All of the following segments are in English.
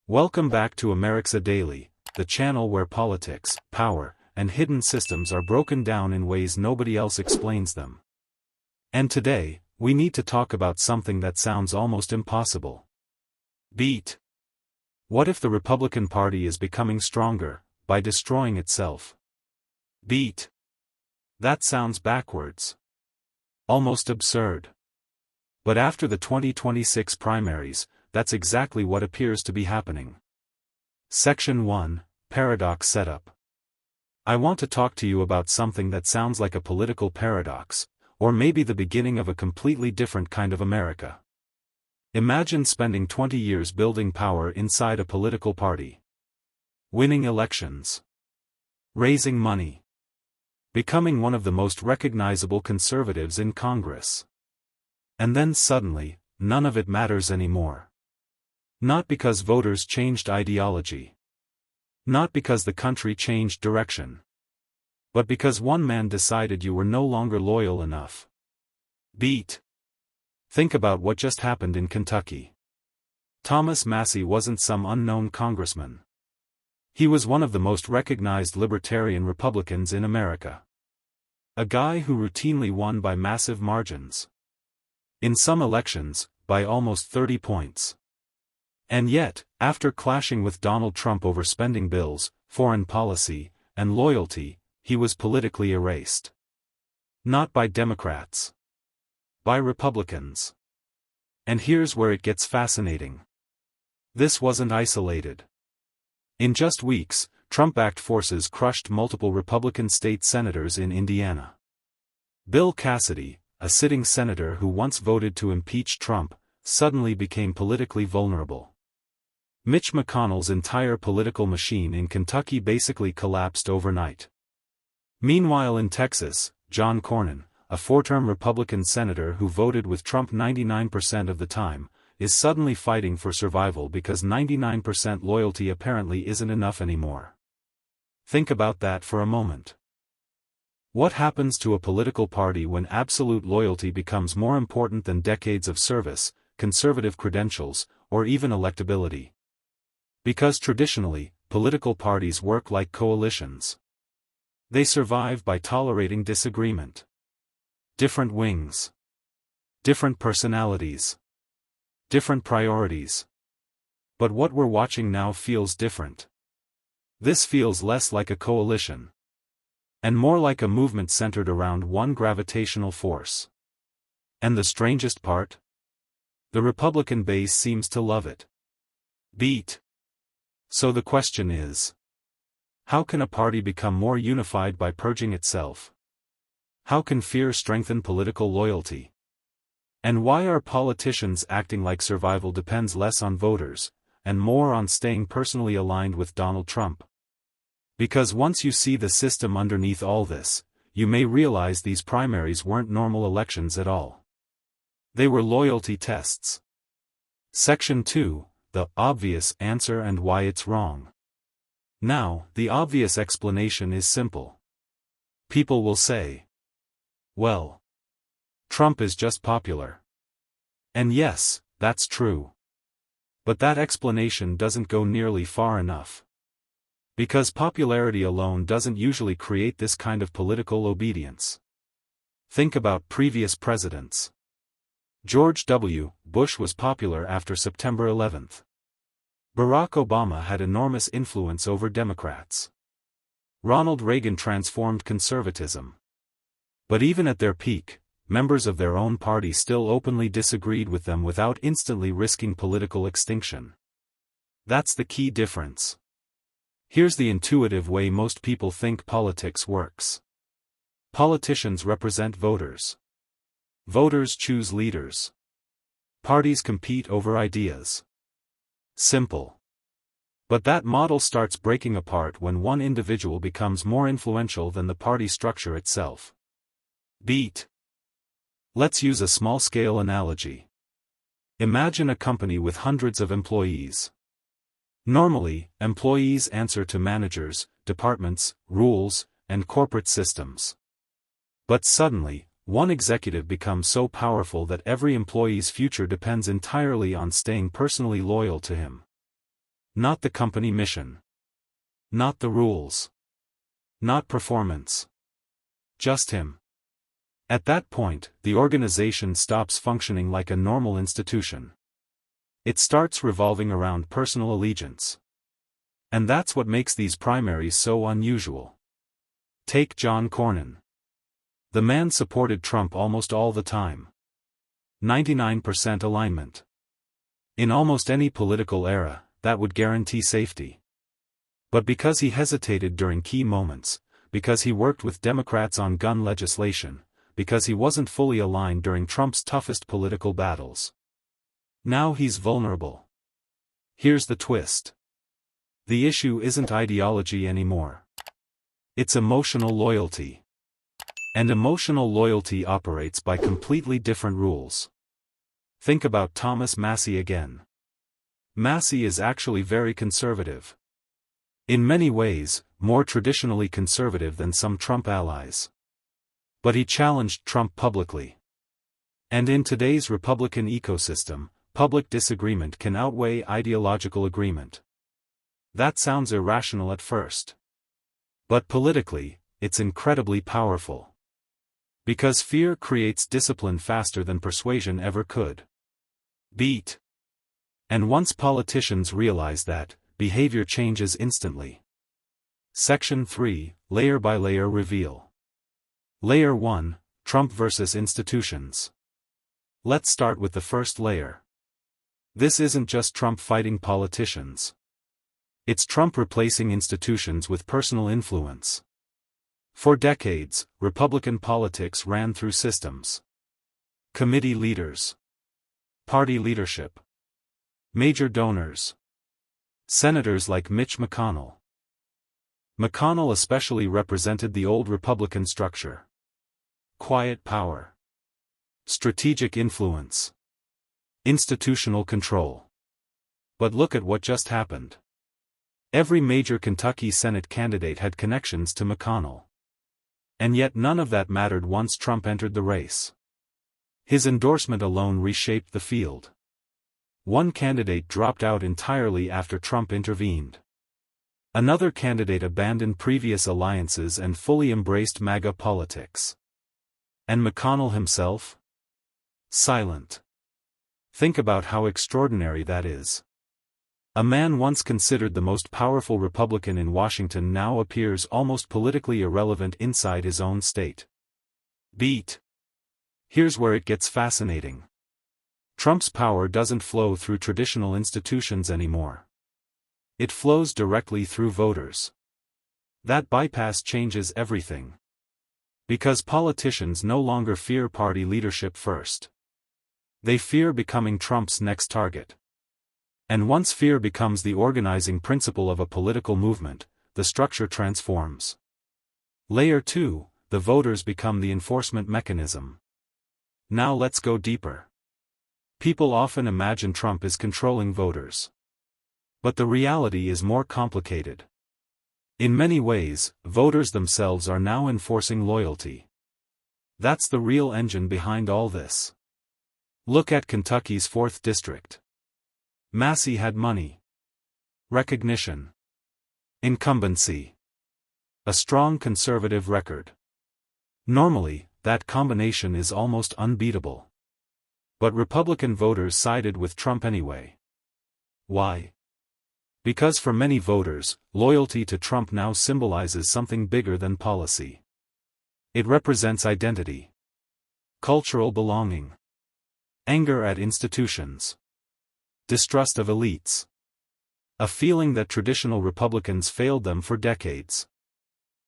Welcome back to Amerixa Daily, the channel where politics, power, and hidden systems are broken down in ways nobody else explains them. And today, we need to talk about something that sounds almost impossible. Beat. What if the Republican Party is becoming stronger, by destroying itself? Beat. That sounds backwards. Almost absurd. But after the 2026 primaries, that's exactly what appears to be happening. Section 1, Paradox Setup. I want to talk to you about something that sounds like a political paradox, or maybe the beginning of a completely different kind of America. Imagine spending 20 years building power inside a political party. Winning elections. Raising money. Becoming one of the most recognizable conservatives in Congress. And then suddenly, none of it matters anymore. Not because voters changed ideology. Not because the country changed direction. But because one man decided you were no longer loyal enough. Beat. Think about what just happened in Kentucky. Thomas Massie wasn't some unknown congressman. He was one of the most recognized libertarian Republicans in America. A guy who routinely won by massive margins. In some elections, by almost 30 points. And yet, after clashing with Donald Trump over spending bills, foreign policy, and loyalty, he was politically erased. Not by Democrats. By Republicans. And here's where it gets fascinating. This wasn't isolated. In just weeks, Trump-backed forces crushed multiple Republican state senators in Indiana. Bill Cassidy, a sitting senator who once voted to impeach Trump, suddenly became politically vulnerable. Mitch McConnell's entire political machine in Kentucky basically collapsed overnight. Meanwhile in Texas, John Cornyn, a four-term Republican senator who voted with Trump 99% of the time, is suddenly fighting for survival because 99% loyalty apparently isn't enough anymore. Think about that for a moment. What happens to a political party when absolute loyalty becomes more important than decades of service, conservative credentials, or even electability? Because traditionally, political parties work like coalitions. They survive by tolerating disagreement. Different wings. Different personalities. Different priorities. But what we're watching now feels different. This feels less like a coalition. And more like a movement centered around one gravitational force. And the strangest part? The Republican base seems to love it. Beat. So the question is, how can a party become more unified by purging itself? How can fear strengthen political loyalty? And why are politicians acting like survival depends less on voters, and more on staying personally aligned with Donald Trump? Because once you see the system underneath all this, you may realize these primaries weren't normal elections at all. They were loyalty tests. Section 2, the obvious answer and why it's wrong. Now, the obvious explanation is simple. People will say, well, Trump is just popular. And yes, that's true. But that explanation doesn't go nearly far enough. Because popularity alone doesn't usually create this kind of political obedience. Think about previous presidents. George W. Bush was popular after September 11th. Barack Obama had enormous influence over Democrats. Ronald Reagan transformed conservatism. But even at their peak, members of their own party still openly disagreed with them without instantly risking political extinction. That's the key difference. Here's the intuitive way most people think politics works. Politicians represent voters. Voters choose leaders. Parties compete over ideas. Simple. But that model starts breaking apart when one individual becomes more influential than the party structure itself. Beat. Let's use a small-scale analogy. Imagine a company with hundreds of employees. Normally, employees answer to managers, departments, rules, and corporate systems. But suddenly, one executive becomes so powerful that every employee's future depends entirely on staying personally loyal to him. Not the company mission. Not the rules. Not performance. Just him. At that point, the organization stops functioning like a normal institution. It starts revolving around personal allegiance. And that's what makes these primaries so unusual. Take John Cornyn. The man supported Trump almost all the time. 99% alignment. In almost any political era, that would guarantee safety. But because he hesitated during key moments, because he worked with Democrats on gun legislation, because he wasn't fully aligned during Trump's toughest political battles. Now he's vulnerable. Here's the twist. The issue isn't ideology anymore. It's emotional loyalty. And emotional loyalty operates by completely different rules. Think about Thomas Massie again. Massie is actually very conservative. In many ways, more traditionally conservative than some Trump allies. But he challenged Trump publicly. And in today's Republican ecosystem, public disagreement can outweigh ideological agreement. That sounds irrational at first. But politically, it's incredibly powerful. Because fear creates discipline faster than persuasion ever could. Beat. And once politicians realize that, behavior changes instantly. Section 3, Layer by Layer Reveal. Layer 1, Trump versus Institutions. Let's start with the first layer. This isn't just Trump fighting politicians. It's Trump replacing institutions with personal influence. For decades, Republican politics ran through systems. Committee leaders. Party leadership. Major donors. Senators like Mitch McConnell. McConnell especially represented the old Republican structure. Quiet power. Strategic influence. Institutional control. But look at what just happened. Every major Kentucky Senate candidate had connections to McConnell. And yet none of that mattered once Trump entered the race. His endorsement alone reshaped the field. One candidate dropped out entirely after Trump intervened. Another candidate abandoned previous alliances and fully embraced MAGA politics. And McConnell himself? Silent. Think about how extraordinary that is. A man once considered the most powerful Republican in Washington now appears almost politically irrelevant inside his own state. Beat. Here's where it gets fascinating. Trump's power doesn't flow through traditional institutions anymore. It flows directly through voters. That bypass changes everything. Because politicians no longer fear party leadership first. They fear becoming Trump's next target. And once fear becomes the organizing principle of a political movement, the structure transforms. Layer 2, the voters become the enforcement mechanism. Now let's go deeper. People often imagine Trump is controlling voters. But the reality is more complicated. In many ways, voters themselves are now enforcing loyalty. That's the real engine behind all this. Look at Kentucky's 4th District. Massie had money. Recognition. Incumbency. A strong conservative record. Normally, that combination is almost unbeatable. But Republican voters sided with Trump anyway. Why? Because for many voters, loyalty to Trump now symbolizes something bigger than policy. It represents identity. Cultural belonging. Anger at institutions. Distrust of elites. A feeling that traditional Republicans failed them for decades.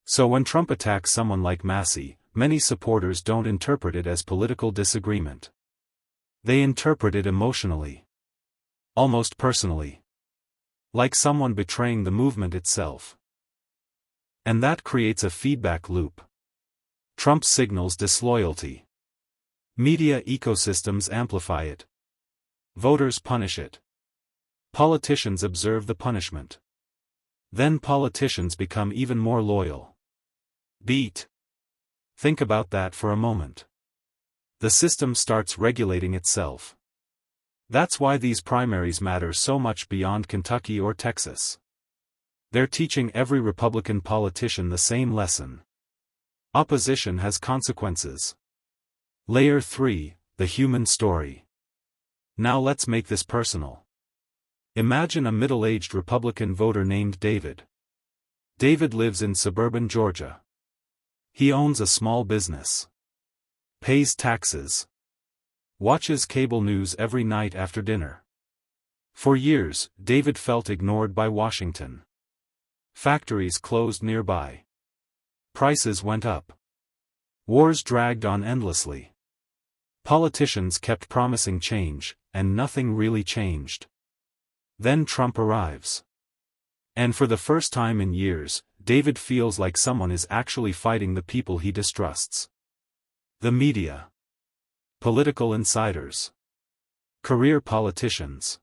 So when Trump attacks someone like Massie, many supporters don't interpret it as political disagreement. They interpret it emotionally. Almost personally. Like someone betraying the movement itself. And that creates a feedback loop. Trump signals disloyalty. Media ecosystems amplify it. Voters punish it. Politicians observe the punishment. Then politicians become even more loyal. Beat. Think about that for a moment. The system starts regulating itself. That's why these primaries matter so much beyond Kentucky or Texas. They're teaching every Republican politician the same lesson. Opposition has consequences. Layer 3, the human story. Now let's make this personal. Imagine a middle-aged Republican voter named David. David lives in suburban Georgia. He owns a small business. Pays taxes. Watches cable news every night after dinner. For years, David felt ignored by Washington. Factories closed nearby. Prices went up. Wars dragged on endlessly. Politicians kept promising change, and nothing really changed. Then Trump arrives. And for the first time in years, David feels like someone is actually fighting the people he distrusts. The media. Political insiders. Career politicians.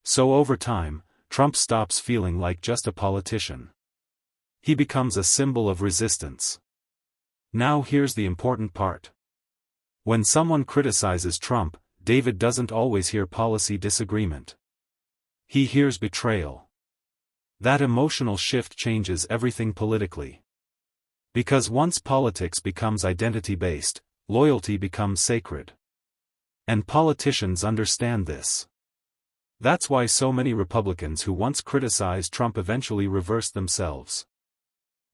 So over time, Trump stops feeling like just a politician. He becomes a symbol of resistance. Now here's the important part. When someone criticizes Trump, David doesn't always hear policy disagreement. He hears betrayal. That emotional shift changes everything politically. Because once politics becomes identity-based, loyalty becomes sacred. And politicians understand this. That's why so many Republicans who once criticized Trump eventually reversed themselves.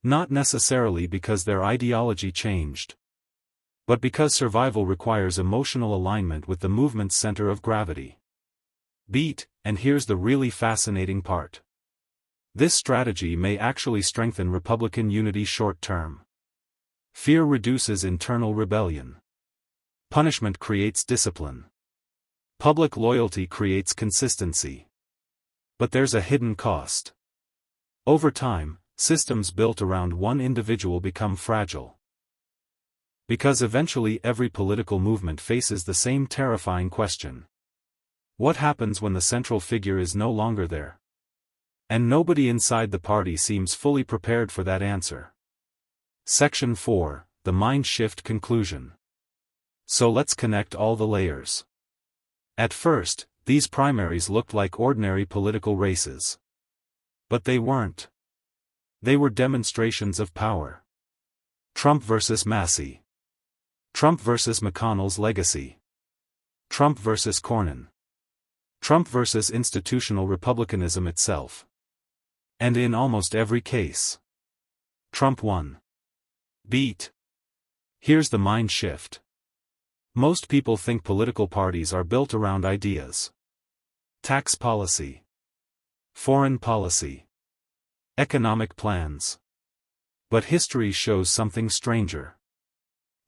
Not necessarily because their ideology changed, but because survival requires emotional alignment with the movement's center of gravity. And here's the really fascinating part. This strategy may actually strengthen Republican unity short-term. Fear reduces internal rebellion. Punishment creates discipline. Public loyalty creates consistency. But there's a hidden cost. Over time, systems built around one individual become fragile. Because eventually every political movement faces the same terrifying question. What happens when the central figure is no longer there? And nobody inside the party seems fully prepared for that answer. Section 4, the Mind Shift Conclusion. So let's connect all the layers. At first, these primaries looked like ordinary political races. But they weren't. They were demonstrations of power. Trump versus Massey. Trump versus McConnell's legacy. Trump versus Cornyn. Trump versus institutional republicanism itself. And in almost every case, Trump won. Here's the mind shift. Most people think political parties are built around ideas. Tax policy. Foreign policy. Economic plans. But history shows something stranger.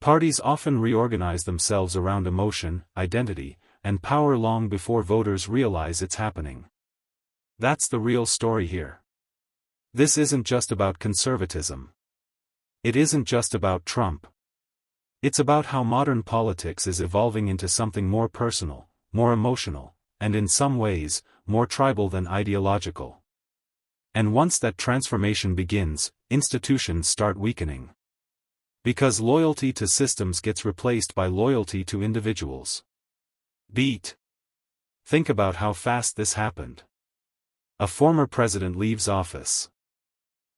Parties often reorganize themselves around emotion, identity, and power long before voters realize it's happening. That's the real story here. This isn't just about conservatism. It isn't just about Trump. It's about how modern politics is evolving into something more personal, more emotional, and in some ways, more tribal than ideological. And once that transformation begins, institutions start weakening. Because loyalty to systems gets replaced by loyalty to individuals. Think about how fast this happened. A former president leaves office.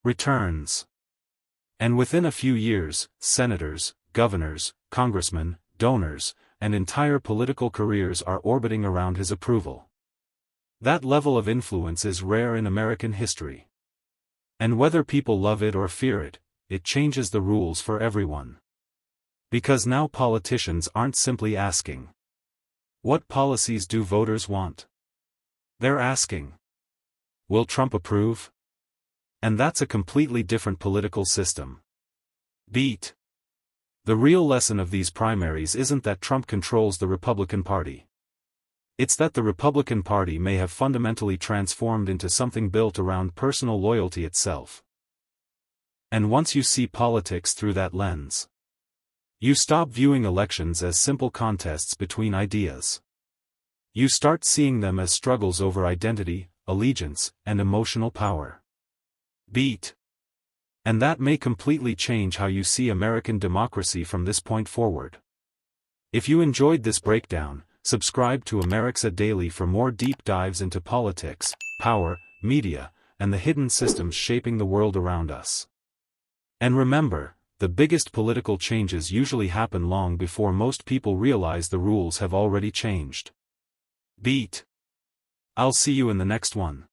Returns. And within a few years, senators, governors, congressmen, donors, and entire political careers are orbiting around his approval. That level of influence is rare in American history. And whether people love it or fear it, it changes the rules for everyone. Because now politicians aren't simply asking, what policies do voters want? They're asking, will Trump approve? And that's a completely different political system. The real lesson of these primaries isn't that Trump controls the Republican Party. It's that the Republican Party may have fundamentally transformed into something built around personal loyalty itself. And once you see politics through that lens, you stop viewing elections as simple contests between ideas. You start seeing them as struggles over identity, allegiance, and emotional power. And that may completely change how you see American democracy from this point forward. If you enjoyed this breakdown, Subscribe to Amerixa Daily for more deep dives into politics, power, media, and the hidden systems shaping the world around us. And remember, the biggest political changes usually happen long before most people realize the rules have already changed. Beat. I'll see you in the next one.